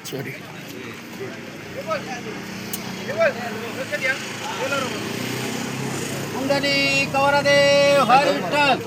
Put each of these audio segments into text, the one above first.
Sorry कुंडली कवरदेव हर Vitthal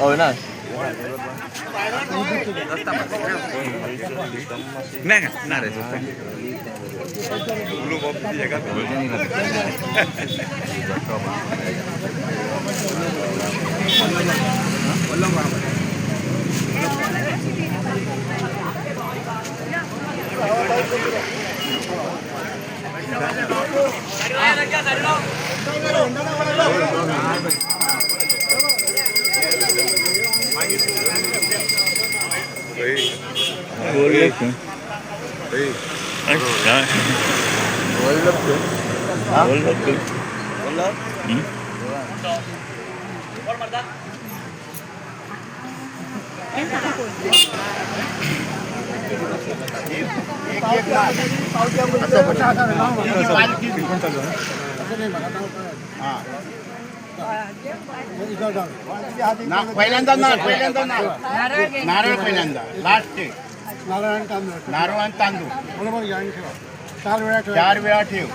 Oh, nice. Nggak ada susah. Belum opsi ya kan? पहिल्यांदा नारळ पहिल्यांदा लास्ट ते नारळ आणि तांदूळ बरोबर घ्या ठेवा 4 वेळा ठेव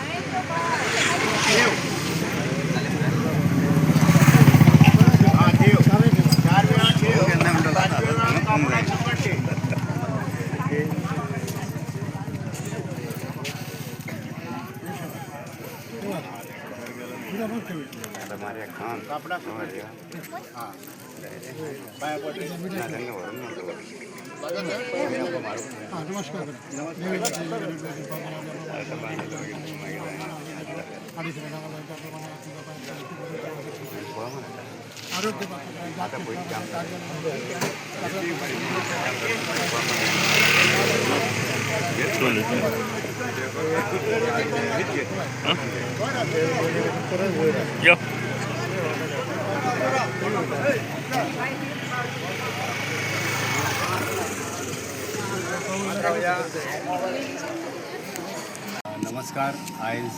नमस्कार. आयज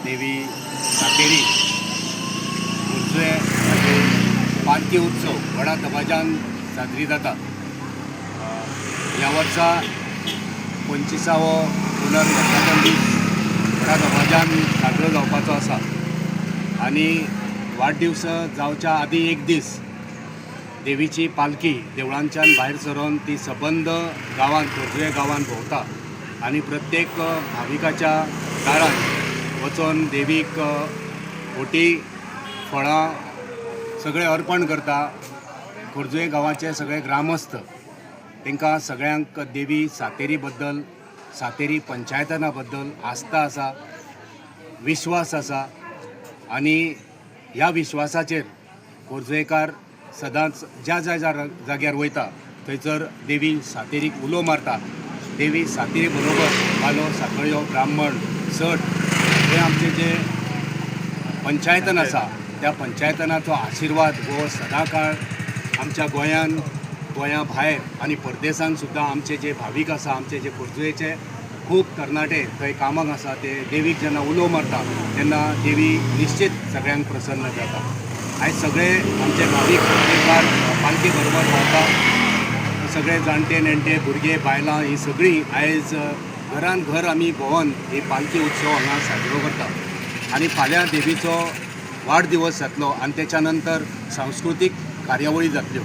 देवी सातेरी उर्जे पालखी उत्सव व्हडा दबाज्यान साजरी जाता. ह्या वर्सा 25वो पुनर्वसन दीस व्हडा दबाज्यान साजरो जावपाचो आसा आनी वाडदिवस जावच्या आदी एक दीस देवीची पालखी देवळांच्यान भायर सरून ती सबंद गांवांत खोर्जुवे गांवांत भोंवता आनी प्रत्येक भाविकाच्या दारान वचून देवीक ओटी फळां सगळे अर्पण करता. खोर्जुवे गांवाचे सगळे ग्रामस्थ तांकां सगळ्यांक देवी सातेरी बद्दल सातेरी पंचायतना बद्दल आस्था आसा, विश्वास आसा आनी ह्या विश्वासाचेर खोर्जुवेकार सदांच ज्या ज्या जाग्यार वयता थंयसर देवी सातेरीक उलो मारता. देवी सातेरी बरोबर पालो साखळ्यो ब्राह्मण सट हे आमचे जे पंचायतन आसा त्या पंचायतनाचो आशिर्वाद हो सदांकाळ आमच्या गोंया भायर आनी परदेसान सुद्दां आमचे जे भावीक आसा आमचे जे खोर्जुवेचे खूब तरणाटे थंय कामाक आसा ते देवीक जेन्ना उलो मारता तेन्ना देवी निश्चित सगळ्यांक प्रसन्न जाता. आयज सगळे आमचे भावीक गोंयकार पालखी बरोबर भोंवता. सगळे जाणटे नेणटे भुरगे बायलां ही सगळीं आयज घरान घर आमी भोंवन ही पालखी उत्सव हांगा साजरो करता. आनी फाल्यां देवीचो वाडदिवस जातलो आनी तेच्या नंतर सांस्कृतीक कार्यावळी जातल्यो.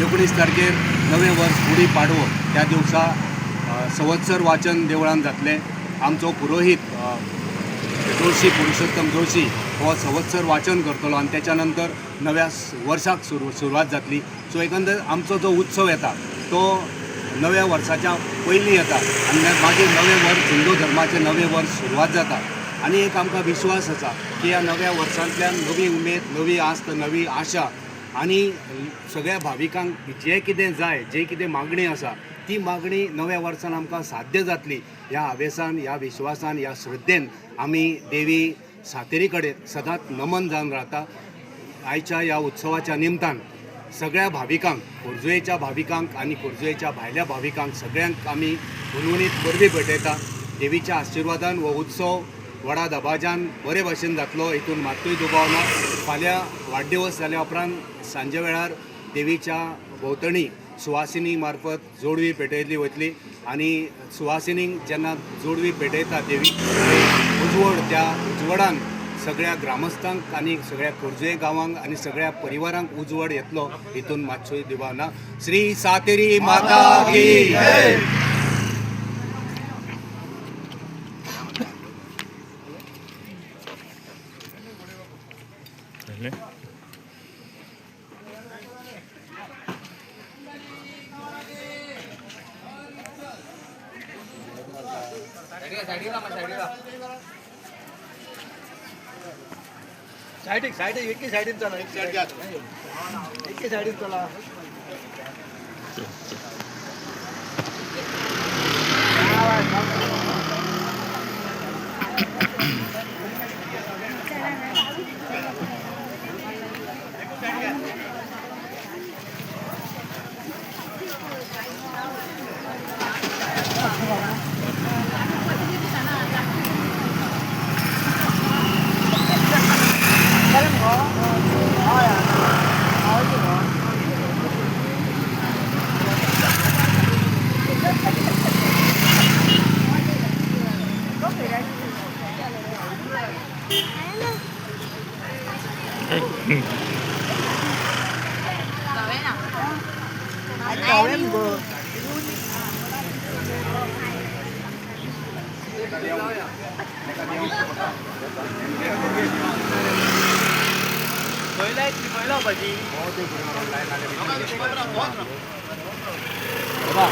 19 तारखेर नवें वर्स गुडी पाडवो त्या दिवसा संवत्सर वाचन देवळान जातलें. आमचो पुरोहीत जोशी पुरुषोत्तम जोशी हो संवत्सर वाचन करतलो आनी तेच्या नंतर नव्या वर्साक सुरवात जातली. सो एकंदर आमचो जो उत्सव येता तो नव्या वर्साच्या पयलीं येता आनी मागीर नवें वर्स हिंदू धर्माचें नवें वर्स सुरवात जाता. आनी एक आमकां विश्वास आसा की ह्या नव्या वर्सांतल्यान नवी उमेद, नवी आस्त, नवी आशा आनी सगळ्या भाविकांक जें कितें जाय, जें कितें मागणी आसा ती मागणी नव्या वर्सान आमकां साध्य जातली ह्या हावेसान, ह्या विश्वासान, ह्या श्रद्धेन आमी देवी सातेरी कडेन सदांच नमन जावन रावता. आयच्या ह्या उत्सवाच्या निमतान सगळ्या भाविकांक, खोर्जुयेच्या भाविकांक आनी खोर्जुयेच्या भायल्या भाविकांक सगळ्यांक आमी हुनहुनीत परबी भेटयता. देवीच्या आशिर्वादान हो उत्सव व्हडा दबाज्यान बरे भाशेन जातलो हितून मात्तूय दुबाव ना. फाल्यां वाडदिवस जाल्या उपरांत सांजे वेळार देवीच्या भोंवतणी सुवासिनी मार्फत जोडवी पेटयल्ली वतली आनी सुवासिनींक जेन्ना जोडवी पेटयता देवी उजवड, त्या उजवडान सगळ्या ग्रामस्थांक आनी सगळ्या खोर्जुये गांवांक आनी सगळ्या परिवारांक उजवड येतलो हितून मातसोय दुबाव ना. श्री सातेरी माता की जय. साईड एकी साईडीन चला, एकी साईडीन चला. पहिला भाजी बाबा